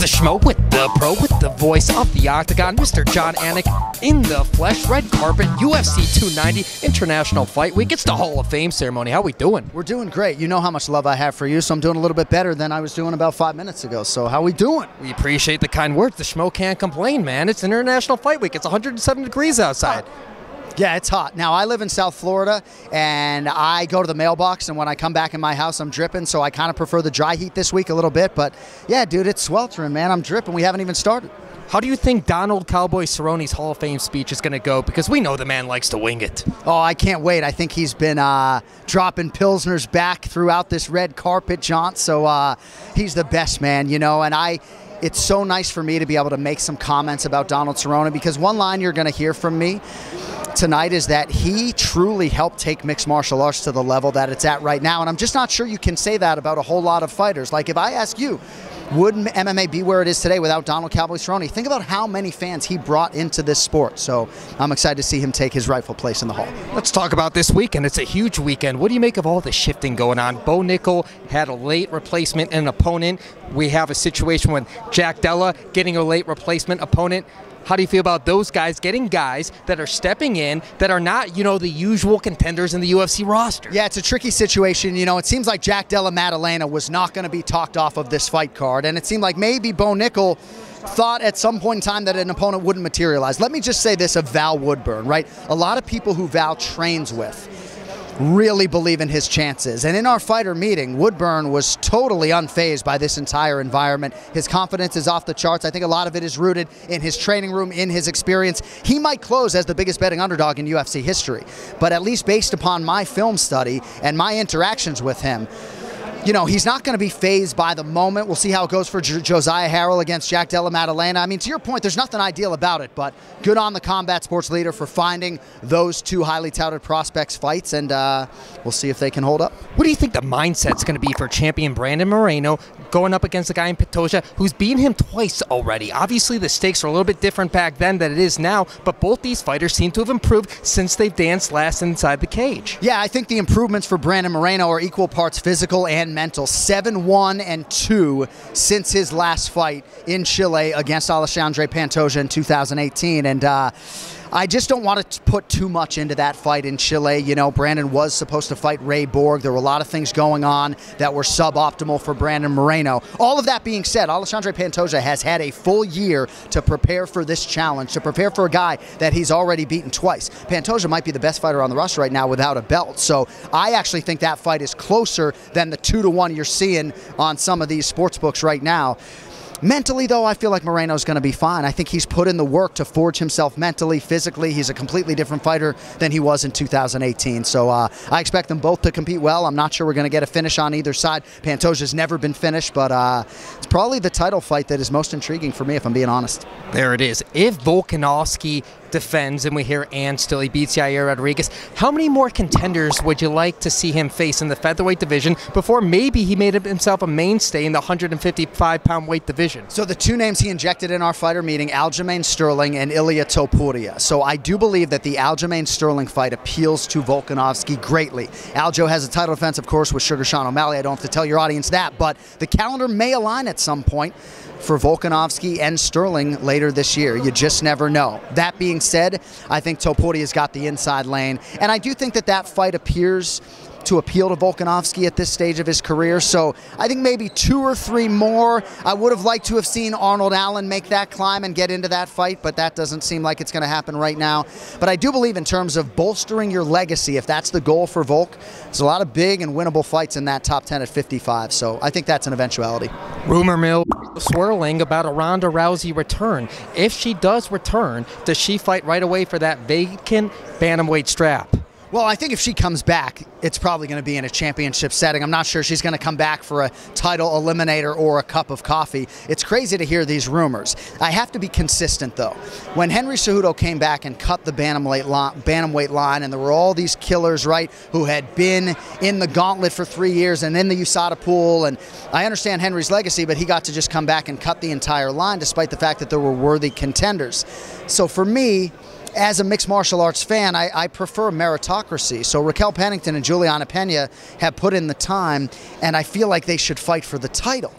the Schmo with the pro, with the voice of the Octagon, Mr. Jon Anik in the flesh, red carpet, UFC 290, International Fight Week. It's the Hall of Fame ceremony. How we doing? We're doing great. You know how much love I have for you, so I'm doing a little bit better than I was doing about 5 minutes ago. So how we doing? We appreciate the kind words. The Schmo can't complain, man. It's International Fight Week. It's 107 degrees outside. Yeah, it's hot. Now, I live in South Florida, and I go to the mailbox, and when I come back in my house, I'm dripping, so I kind of prefer the dry heat this week a little bit. But, yeah, dude, it's sweltering, man. I'm dripping. We haven't even started. How do you think Donald Cowboy Cerrone's Hall of Fame speech is going to go? Because we know the man likes to wing it. Oh, I can't wait. I think he's been dropping Pilsners back throughout this red carpet jaunt, so he's the best, man, you know, and it's so nice for me to be able to make some comments about Donald Cerrone, because one line you're going to hear from me tonight is that he truly helped take mixed martial arts to the level that it's at right now. And I'm just not sure you can say that about a whole lot of fighters. Like, if I ask you, would MMA be where it is today without Donald Cowboy Cerrone? Think about how many fans he brought into this sport. So I'm excited to see him take his rightful place in the Hall. Let's talk about this weekend. It's a huge weekend. What do you make of all the shifting going on? Bo Nickel had a late replacement and an opponent. We have a situation with Jack Della getting a late replacement opponent. How do you feel about those guys getting guys that are stepping in that are not, you know, the usual contenders in the UFC roster? Yeah, it's a tricky situation. You know, it seems like Jack Della Maddalena was not going to be talked off of this fight card, and it seemed like maybe Bo Nickel thought at some point in time that an opponent wouldn't materialize. Let me just say this of Val Woodburn, right? A lot of people who Val trains with really believe in his chances. And in our fighter meeting, Woodburn was totally unfazed by this entire environment. His confidence is off the charts. I think a lot of it is rooted in his training room, in his experience. He might close as the biggest betting underdog in UFC history, but at least based upon my film study and my interactions with him, you know, he's not going to be fazed by the moment. We'll see how it goes for Josiah Harrell against Jack Della Maddalena. I mean, to your point, there's nothing ideal about it, but good on the combat sports leader for finding those two highly touted prospects fights, and we'll see if they can hold up. What do you think the mindset's going to be for champion Brandon Moreno going up against a guy in Pantoje who's beaten him twice already? Obviously, the stakes are a little bit different back then than it is now, but both these fighters seem to have improved since they've danced last inside the cage. Yeah, I think the improvements for Brandon Moreno are equal parts physical and mental. 7-1-2 since his last fight in Chile against Alexandre Pantoje in 2018, and I just don't want to put too much into that fight in Chile. You know, Brandon was supposed to fight Ray Borg. There were a lot of things going on that were suboptimal for Brandon Moreno. All of that being said, Alexandre Pantoje has had a full year to prepare for this challenge, to prepare for a guy that he's already beaten twice. Pantoje might be the best fighter on the roster right now without a belt. So I actually think that fight is closer than the 2-1 you're seeing on some of these sports books right now. Mentally, though, I feel like Moreno's going to be fine. I think he's put in the work to forge himself mentally, physically. He's a completely different fighter than he was in 2018. So I expect them both to compete well. I'm not sure we're going to get a finish on either side. Pantoja's never been finished, but it's probably the title fight that is most intriguing for me, if I'm being honest. There it is. If Volkanovski defends and we hear and still he beats Yair Rodriguez, how many more contenders would you like to see him face in the featherweight division before maybe he made himself a mainstay in the 155-pound weight division? So the two names he injected in our fighter meeting, Aljamain Sterling and Ilia Topuria. So I do believe that the Aljamain Sterling fight appeals to Volkanovski greatly. Aljo has a title defense, of course, with Sugar Sean O'Malley. I don't have to tell your audience that, but the calendar may align at some point for Volkanovski and Sterling later this year. You just never know. That being said, I think Topuria's got the inside lane, and I do think that that fight appears to appeal to Volkanovski at this stage of his career. So I think maybe 2 or 3 more. I would have liked to have seen Arnold Allen make that climb and get into that fight, but that doesn't seem like it's going to happen right now. But I do believe in terms of bolstering your legacy, if that's the goal for Volk, there's a lot of big and winnable fights in that top 10 at 55. So I think that's an eventuality. Rumor mill swirling about a Ronda Rousey return. If she does return, does she fight right away for that vacant bantamweight strap? Well, I think if she comes back, it's probably going to be in a championship setting. I'm not sure she's going to come back for a title eliminator or a cup of coffee. It's crazy to hear these rumors. I have to be consistent, though. When Henry Cejudo came back and cut the bantamweight line, and there were all these killers, right, who had been in the gauntlet for 3 years and in the USADA pool, and I understand Henry's legacy, but he got to just come back and cut the entire line despite the fact that there were worthy contenders. So for me, as a mixed martial arts fan, I prefer meritocracy. So Raquel Pennington and Juliana Pena have put in the time, and I feel like they should fight for the title.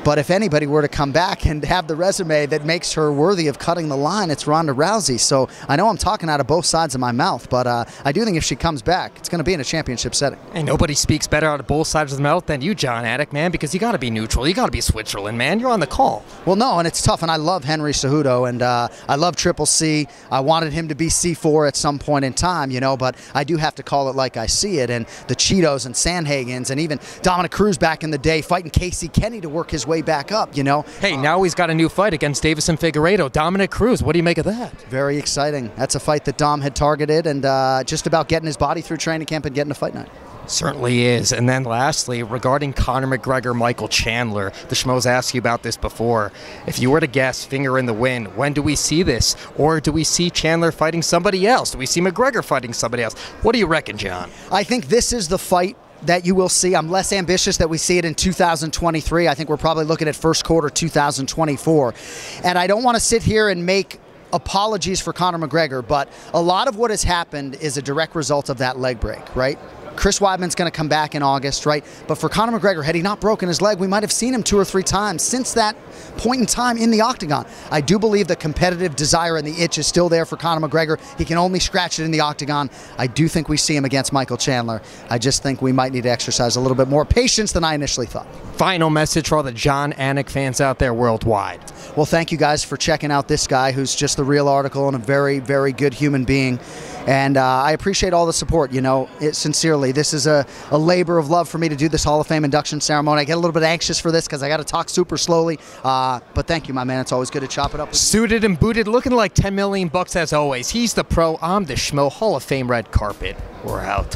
But if anybody were to come back and have the resume that makes her worthy of cutting the line, it's Ronda Rousey. So I know I'm talking out of both sides of my mouth, but I do think if she comes back, it's going to be in a championship setting. Hey, nobody speaks better out of both sides of the mouth than you, Jon Anik, man, because you got to be neutral. You got to be Switzerland, man. You're on the call. Well, no, and it's tough, and I love Henry Cejudo, and I love Triple C. I wanted him to be C4 at some point in time, you know, but I do have to call it like I see it, and the Cheetos and Sandhagens and even Dominic Cruz back in the day fighting Casey Kenny to work his way back up, you know. Hey, now he's got a new fight against Davison Figueiredo. Dominic Cruz, what do you make of that? Very exciting. That's a fight that Dom had targeted, and just about getting his body through training camp and getting a fight night. Certainly is. And then lastly, regarding Conor McGregor, Michael Chandler, the Schmo's asked you about this before. If you were to guess, finger in the wind, when do we see this? Or do we see Chandler fighting somebody else? Do we see McGregor fighting somebody else? What do you reckon, Jon? I think this is the fight that you will see. I'm less ambitious that we see it in 2023. I think we're probably looking at first quarter 2024. And I don't want to sit here and make apologies for Conor McGregor, but a lot of what has happened is a direct result of that leg break, right? Chris Weidman's going to come back in August, right? But for Conor McGregor, had he not broken his leg, we might have seen him 2 or 3 times since that point in time in the octagon. I do believe the competitive desire and the itch is still there for Conor McGregor. He can only scratch it in the octagon. I do think we see him against Michael Chandler. I just think we might need to exercise a little bit more patience than I initially thought. Final message for all the Jon Anik fans out there worldwide. Well, thank you guys for checking out this guy who's just the real article and a very, very good human being. And I appreciate all the support, you know, sincerely. This is a labor of love for me to do this Hall of Fame induction ceremony. I get a little bit anxious for this because I got to talk super slowly. But thank you, my man. It's always good to chop it up with you. Suited and booted, looking like 10 million bucks as always. He's the pro. I'm the Schmo. Hall of Fame red carpet. We're out.